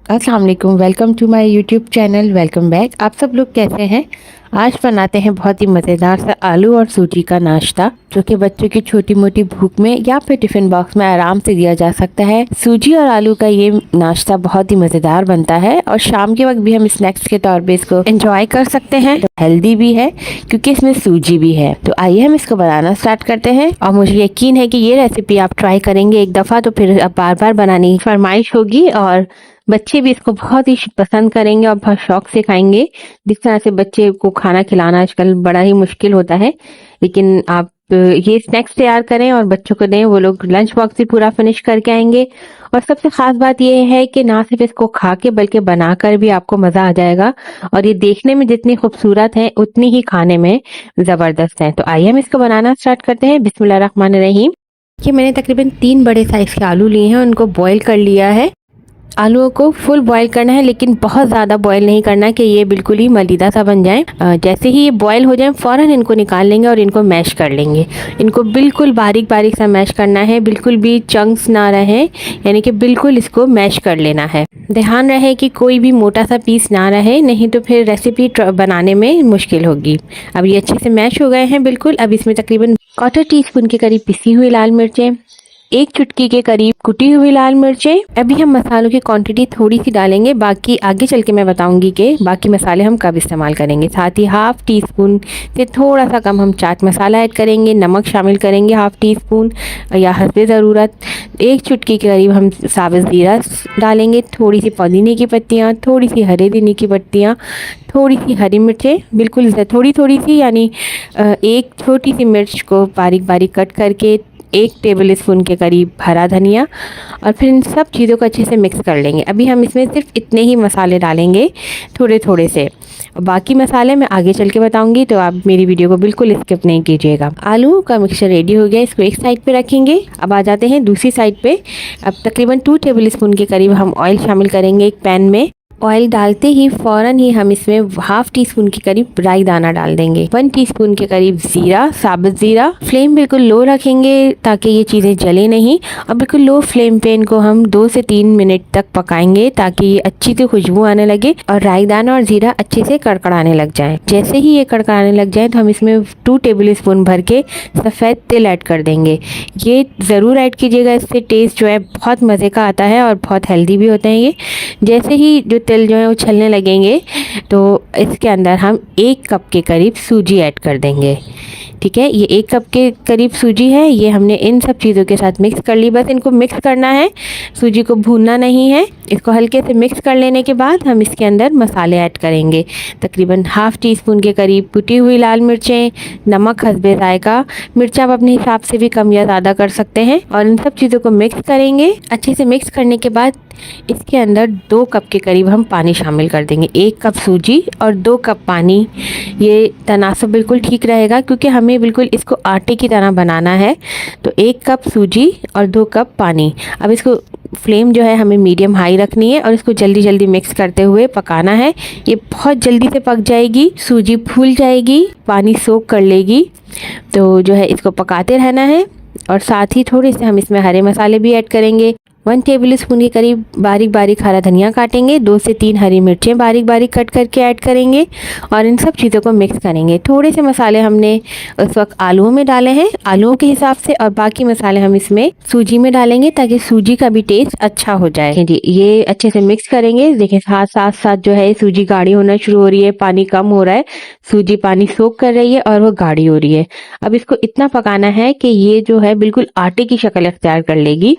अस्सलाम वालेकुम, welcome to my YouTube channel. Welcome back. आप सब लोग कैसे हैं? आज बनाते हैं बहुत ही मज़ेदार सा आलू और सूजी का नाश्ता, जो कि बच्चों की छोटी मोटी भूख में या फिर टिफ़िन बॉक्स में आराम से दिया जा सकता है। सूजी और आलू का ये नाश्ता बहुत ही मज़ेदार बनता है और शाम के वक्त भी हम स्नैक्स के तौर पे इसको एंजॉय कर सकते हैं। हेल्दी भी है क्योंकि इसमें सूजी भी है। तो आइए हम इसको बनाना स्टार्ट करते हैं। और मुझे यकीन है कि ये रेसिपी आप ट्राई करेंगे एक दफ़ा तो फिर अब बार बार बनाने की फरमाइश होगी और बच्चे भी इसको बहुत ही पसंद करेंगे और बहुत शौक से खाएंगे। जिस तरह से बच्चे को खाना खिलाना आजकल बड़ा ही मुश्किल होता है, लेकिन आप ये स्नैक्स तैयार करें और बच्चों को दें, वो लोग लंच बॉक्स भी पूरा फिनिश करके आएंगे। और सबसे खास बात ये है कि ना सिर्फ इसको खा के बल्कि बनाकर भी आपको मजा आ जाएगा। और ये देखने में जितनी खूबसूरत है उतनी ही खाने में जबरदस्त है। तो आइए हम इसको बनाना स्टार्ट करते हैं। बिस्मिल्लाहिर्रहमानिर्रहीम। कि मैंने तकरीबन 3 बड़े साइज के आलू लिए हैं, उनको बॉईल कर लिया है। आलूओं को फुल बॉईल करना है, लेकिन बहुत ज़्यादा बॉईल नहीं करना कि ये बिल्कुल ही मलीदा सा बन जाए। जैसे ही ये बॉईल हो जाए फ़ौरन इनको निकाल लेंगे और इनको मैश कर लेंगे। इनको बिल्कुल बारीक बारीक सा मैश करना है, बिल्कुल भी चंक्स ना रहे, यानी कि बिल्कुल इसको मैश कर लेना है। ध्यान रहे कि कोई भी मोटा सा पीस ना रहे, नहीं तो फिर रेसिपी बनाने में मुश्किल होगी। अब ये अच्छे से मैश हो गए हैं बिल्कुल। अब इसमें तकरीबन 1/4 टीस्पून के करीब पिसी हुई लाल मिर्चें, 1 चुटकी के करीब कुटी हुई लाल मिर्चें। अभी हम मसालों की क्वांटिटी थोड़ी सी डालेंगे, बाकी आगे चल के मैं बताऊंगी कि बाकी मसाले हम कब इस्तेमाल करेंगे। साथ ही 1/2 टीस्पून से थोड़ा सा कम हम चाट मसाला ऐड करेंगे। नमक शामिल करेंगे 1/2 टीस्पून या हस्बे ज़रूरत। 1 चुटकी के करीब हम साबुत ज़ीरा डालेंगे, थोड़ी सी पुदीने की पत्तियाँ, थोड़ी सी हरे धनिया की पत्तियाँ, थोड़ी सी हरी मिर्चें, बिल्कुल थोड़ी थोड़ी सी, यानी 1 छोटी सी मिर्च को बारीक बारीक कट करके, 1 टेबल स्पून के करीब हरा धनिया। और फिर इन सब चीज़ों को अच्छे से मिक्स कर लेंगे। अभी हम इसमें सिर्फ इतने ही मसाले डालेंगे, थोड़े थोड़े से। बाकी मसाले मैं आगे चल के बताऊंगी, तो आप मेरी वीडियो को बिल्कुल स्किप नहीं कीजिएगा। आलू का मिक्सचर रेडी हो गया, इसको एक साइड पे रखेंगे। अब आ जाते हैं दूसरी साइड पे। अब तकरीबन 2 टेबल स्पून के करीब हम ऑयल शामिल करेंगे एक पैन में। ऑयल डालते ही फ़ौरन ही हम इसमें 1/2 टीस्पून के करीब राई दाना डाल देंगे, 1 टीस्पून के करीब ज़ीरा, साबुत ज़ीरा। फ्लेम बिल्कुल लो रखेंगे ताकि ये चीज़ें जले नहीं। और बिल्कुल लो फ्लेम पे इनको हम 2 से 3 मिनट तक पकाएंगे ताकि ये अच्छी सी खुशबू आने लगे और राई दाना और ज़ीरा अच्छे से कड़कड़ाने लग जाए। जैसे ही ये कड़कड़ाने लग जाए तो हम इसमें 2 टेबल स्पून भर के सफ़ेद तिल ऐड कर देंगे। ये ज़रूर ऐड कीजिएगा, इससे टेस्ट जो है बहुत मज़े का आता है और बहुत हेल्दी भी होते हैं ये। जैसे ही जो तिल जो है उछलने लगेंगे तो इसके अंदर हम 1 कप के करीब सूजी ऐड कर देंगे। ठीक है, ये 1 कप के करीब सूजी है, ये हमने इन सब चीज़ों के साथ मिक्स कर ली। बस इनको मिक्स करना है, सूजी को भूनना नहीं है। इसको हल्के से मिक्स कर लेने के बाद हम इसके अंदर मसाले ऐड करेंगे। तकरीबन 1/2 टीस्पून के करीब कुटी हुई लाल मिर्चें, नमक हस्बे जायका, मिर्च आप अपने हिसाब से भी कम या ज़्यादा कर सकते हैं। और इन सब चीज़ों को मिक्स करेंगे। अच्छे से मिक्स करने के बाद इसके अंदर 2 कप के करीब हम पानी शामिल कर देंगे। 1 कप सूजी और 2 कप पानी, ये तनासब बिल्कुल ठीक रहेगा क्योंकि हमें बिल्कुल इसको आटे की तरह बनाना है। तो 1 कप सूजी और 2 कप पानी। अब इसको फ्लेम जो है हमें मीडियम हाई रखनी है और इसको जल्दी जल्दी मिक्स करते हुए पकाना है। ये बहुत जल्दी से पक जाएगी, सूजी फूल जाएगी, पानी सोख कर लेगी। तो जो है इसको पकाते रहना है। और साथ ही थोड़े से हम इसमें हरे मसाले भी ऐड करेंगे। 1 टेबल स्पून के करीब बारीक बारीक हरा धनिया काटेंगे, 2 से 3 हरी मिर्चें बारीक बारीक कट करके ऐड करेंगे और इन सब चीज़ों को मिक्स करेंगे। थोड़े से मसाले हमने उस वक्त आलूओं में डाले हैं, आलूओं के हिसाब से, और बाकी मसाले हम इसमें सूजी में डालेंगे ताकि सूजी का भी टेस्ट अच्छा हो जाए। जी, ये अच्छे से मिक्स करेंगे। देखिए साथ साथ जो है सूजी गाढ़ी होना शुरू हो रही है, पानी कम हो रहा है, सूजी पानी सोख कर रही है और वो गाढ़ी हो रही है। अब इसको इतना पकाना है कि ये जो है बिल्कुल आटे की शक्ल अख्तियार कर लेगी।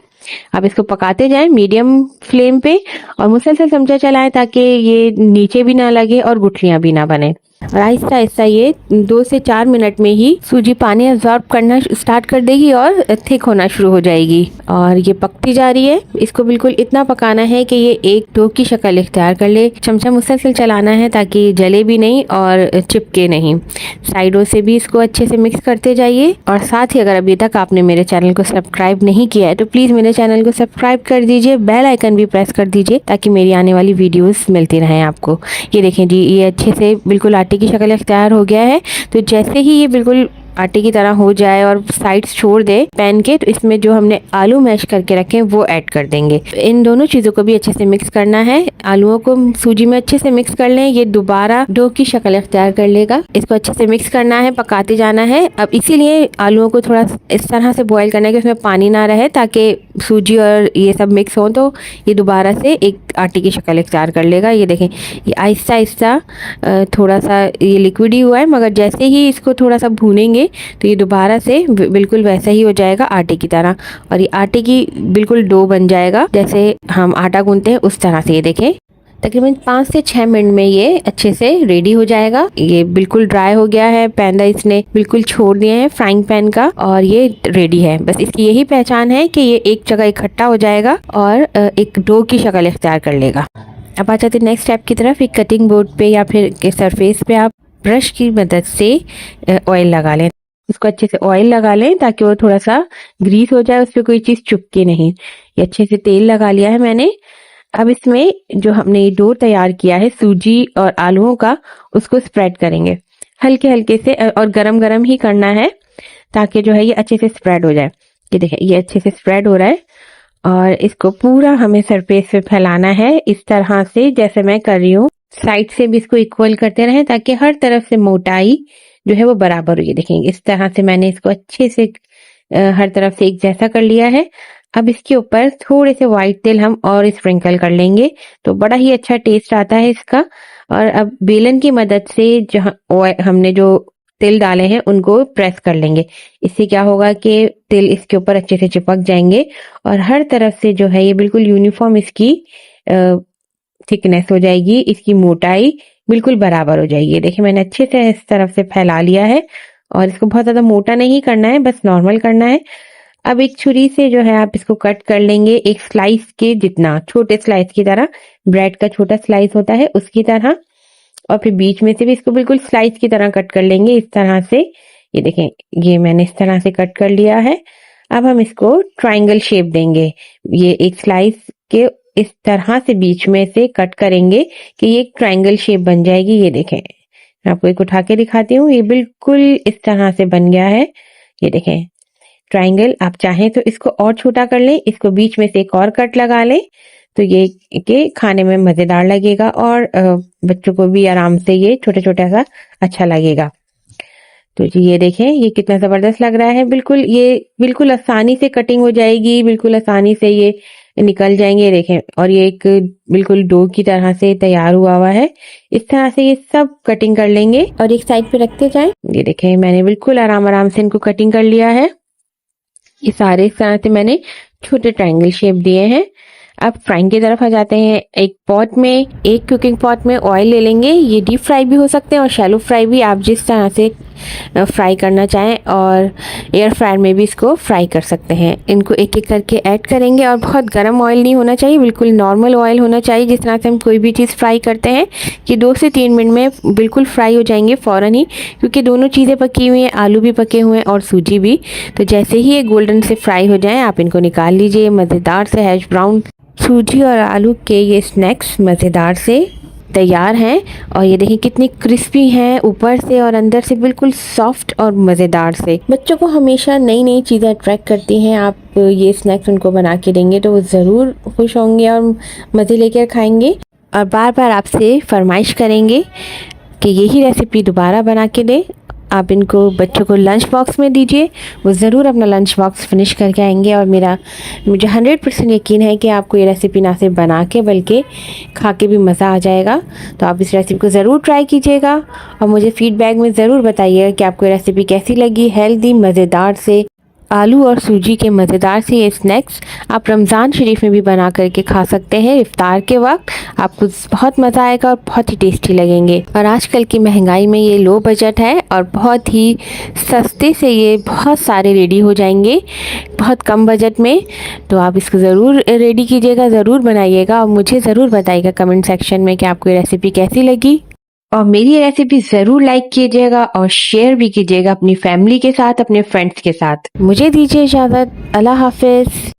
अब इसको पकाते जाएं मीडियम फ्लेम पे और मुसलसल चमचा चलाएं ताकि ये नीचे भी ना लगे और गुठलियां भी ना बने। और आहिस्ता आहिस्ता ये 2 से 4 मिनट में ही सूजी पानी अब्जॉर्ब करना स्टार्ट कर देगी और थिक होना शुरू हो जाएगी और ये पकती जा रही है। इसको बिल्कुल इतना पकाना है कि ये एक डो की शक्ल इख्तियार कर ले। चमचा मुसलसल चलाना है ताकि जले भी नहीं और चिपके नहीं। साइडों से भी इसको अच्छे से मिक्स करते जाइए। और साथ ही अगर अभी तक आपने मेरे चैनल को सब्सक्राइब नहीं किया है तो प्लीज़ मेरे चैनल को सब्सक्राइब कर दीजिए, बेल आइकन भी प्रेस कर दीजिए ताकि मेरी आने वाली वीडियोस मिलती रहें आपको। ये देखें जी, ये अच्छे से बिल्कुल आटे की शक्ल इख्तियार हो गया है। तो जैसे ही ये बिल्कुल आटे की तरह हो जाए और साइड्स छोड़ दे पैन के, तो इसमें जो हमने आलू मैश करके रखे हैं वो ऐड कर देंगे। इन दोनों चीज़ों को भी अच्छे से मिक्स करना है। आलूओं को सूजी में अच्छे से मिक्स कर लें, ये दोबारा डो की शक्ल इख्तियार कर लेगा। इसको अच्छे से मिक्स करना है, पकाते जाना है। अब इसीलिए आलूओं को थोड़ा इस तरह से बॉईल करना है कि उसमें पानी ना रहे, ताकि सूजी और ये सब मिक्स हो तो ये दोबारा से एक आटे की शक्ल इख्तियार कर लेगा। ये देखें, ये आहिस्ता आहिस्ता थोड़ा सा ये लिक्विड ही हुआ है, मगर जैसे ही इसको थोड़ा सा भूनेंगे तो ये दोबारा से बिल्कुल वैसा ही हो जाएगा आटे की तरह, और ये आटे की बिल्कुल डो बन जाएगा जैसे हम आटा गूंथते हैं उस तरह से। ये देखें, तकरीबन 5 से 6 मिनट में ये अच्छे से रेडी हो जाएगा। ये बिल्कुल ड्राई हो गया है, पैंदा इसने बिल्कुल छोड़ दिए हैं फ्राइंग पैन का, और ये रेडी है। बस इसकी यही पहचान है कि ये एक जगह इकट्ठा हो जाएगा और एक डो की शक्ल इख्तियार कर लेगा। अब आ जाते हैं नेक्स्ट स्टेप की तरफ। एक कटिंग बोर्ड पे या फिर सरफेस पे आप ब्रश की मदद से ऑयल लगा लें। इसको अच्छे से ऑयल लगा लें ताकि वो थोड़ा सा ग्रीस हो जाए, उस पर कोई चीज़ चुपके नहीं। ये अच्छे से तेल लगा लिया है मैंने। अब इसमें जो हमने ये डो तैयार किया है सूजी और आलूओं का, उसको स्प्रेड करेंगे हल्के हल्के से, और गरम गरम ही करना है ताकि जो है ये अच्छे से स्प्रेड हो जाए। ये देखें, ये अच्छे से स्प्रेड हो रहा है और इसको पूरा हमें सरफेस पे फैलाना है इस तरह से जैसे मैं कर रही हूँ। साइड से भी इसको इक्वल करते रहें ताकि हर तरफ से मोटाई जो है वो बराबर हो। ये देखेंगे, इस तरह से मैंने इसको अच्छे से हर तरफ से एक जैसा कर लिया है। अब इसके ऊपर थोड़े से व्हाइट तेल हम और स्प्रिंकल कर लेंगे तो बड़ा ही अच्छा टेस्ट आता है इसका। और अब बेलन की मदद से जहाँ हमने जो तिल डाले हैं उनको प्रेस कर लेंगे। इससे क्या होगा कि तिल इसके ऊपर अच्छे से चिपक जाएंगे और हर तरफ से जो है ये बिल्कुल यूनिफॉर्म इसकी थिकनेस हो जाएगी, इसकी मोटाई बिल्कुल बराबर हो जाएगी। देखिए, मैंने अच्छे से इस तरफ से फैला लिया है और इसको बहुत ज़्यादा मोटा नहीं करना है, बस नॉर्मल करना है। अब एक छुरी से जो है आप इसको कट कर लेंगे एक स्लाइस के जितना, छोटे स्लाइस की तरह, ब्रेड का छोटा स्लाइस होता है उसकी तरह। और फिर बीच में से भी इसको बिल्कुल स्लाइस की तरह कट कर लेंगे इस तरह से। ये देखें, ये मैंने इस तरह से कट कर लिया है। अब हम इसको ट्रायंगल शेप देंगे। ये एक स्लाइस के इस तरह से बीच में से कट करेंगे कि ये एक ट्रायंगल शेप बन जाएगी। ये देखें, मैं आपको एक उठा के दिखाती हूँ, ये बिल्कुल इस तरह से बन गया है। ये देखें ट्रायंगल। आप चाहें तो इसको और छोटा कर लें, इसको बीच में से एक और कट लगा लें तो ये के खाने में मज़ेदार लगेगा और बच्चों को भी आराम से ये छोटा छोटा सा अच्छा लगेगा। तो जी ये देखें, ये कितना ज़बरदस्त लग रहा है। बिल्कुल आसानी से कटिंग हो जाएगी, बिल्कुल आसानी से ये निकल जाएंगे। देखें, और ये एक बिल्कुल डो की तरह से तैयार हुआ है। इस तरह से ये सब कटिंग कर लेंगे और एक साइड पे रखते जाएं। ये देखें, मैंने बिल्कुल आराम आराम से इनको कटिंग कर लिया है। ये सारे इस तरह से मैंने छोटे ट्रायंगल शेप दिए हैं। अब फ्राइंग की तरफ आ जाते हैं। एक कुकिंग पॉट में ऑयल ले लेंगे। ये डीप फ्राई भी हो सकते हैं और शैलो फ्राई भी, आप जिस तरह से फ्राई करना चाहें, और एयर फ्रायर में भी इसको फ्राई कर सकते हैं। इनको एक एक करके ऐड करेंगे और बहुत गर्म ऑयल नहीं होना चाहिए, बिल्कुल नॉर्मल ऑयल होना चाहिए जिस तरह से हम कोई भी चीज़ फ्राई करते हैं कि 2 से 3 मिनट में बिल्कुल फ्राई हो जाएंगे फ़ौरन ही, क्योंकि दोनों चीज़ें पकी हुई हैं, आलू भी पके हुए हैं और सूजी भी। तो जैसे ही ये गोल्डन से फ्राई हो जाएँ आप इनको निकाल लीजिए। मज़ेदार से हैश ब्राउन सूजी और आलू के ये स्नैक्स मज़ेदार से तैयार हैं। और ये देखिए कितनी क्रिस्पी हैं ऊपर से और अंदर से बिल्कुल सॉफ्ट और मज़ेदार से। बच्चों को हमेशा नई नई चीज़ें अट्रैक्ट करती हैं। आप ये स्नैक्स उनको बना के देंगे तो वो ज़रूर खुश होंगे और मज़े लेकर खाएंगे और बार बार आपसे फरमाइश करेंगे कि यही रेसिपी दोबारा बना के दें। आप इनको बच्चों को लंच बॉक्स में दीजिए, वो ज़रूर अपना लंच बॉक्स फिनिश करके आएंगे। और मुझे 100% यकीन है कि आपको ये रेसिपी ना सिर्फ बना के बल्कि खा के भी मज़ा आ जाएगा। तो आप इस रेसिपी को ज़रूर ट्राई कीजिएगा और मुझे फ़ीडबैक में ज़रूर बताइएगा कि आपको ये रेसिपी कैसी लगी। हेल्दी मज़ेदार से आलू और सूजी के मज़ेदार से ये स्नैक्स आप रमज़ान शरीफ में भी बना करके खा सकते हैं। इफ्तार के वक्त आपको बहुत मज़ा आएगा और बहुत ही टेस्टी लगेंगे। और आजकल की महंगाई में ये लो बजट है और बहुत ही सस्ते से ये बहुत सारे रेडी हो जाएंगे बहुत कम बजट में। तो आप इसको ज़रूर रेडी कीजिएगा, ज़रूर बनाइएगा और मुझे ज़रूर बताइएगा कमेंट सेक्शन में कि आपको ये रेसिपी कैसी लगी। और मेरी रेसिपी ज़रूर लाइक कीजिएगा और शेयर भी कीजिएगा अपनी फैमिली के साथ, अपने फ्रेंड्स के साथ। मुझे दीजिए इजाज़त। अल्लाह हाफिज़।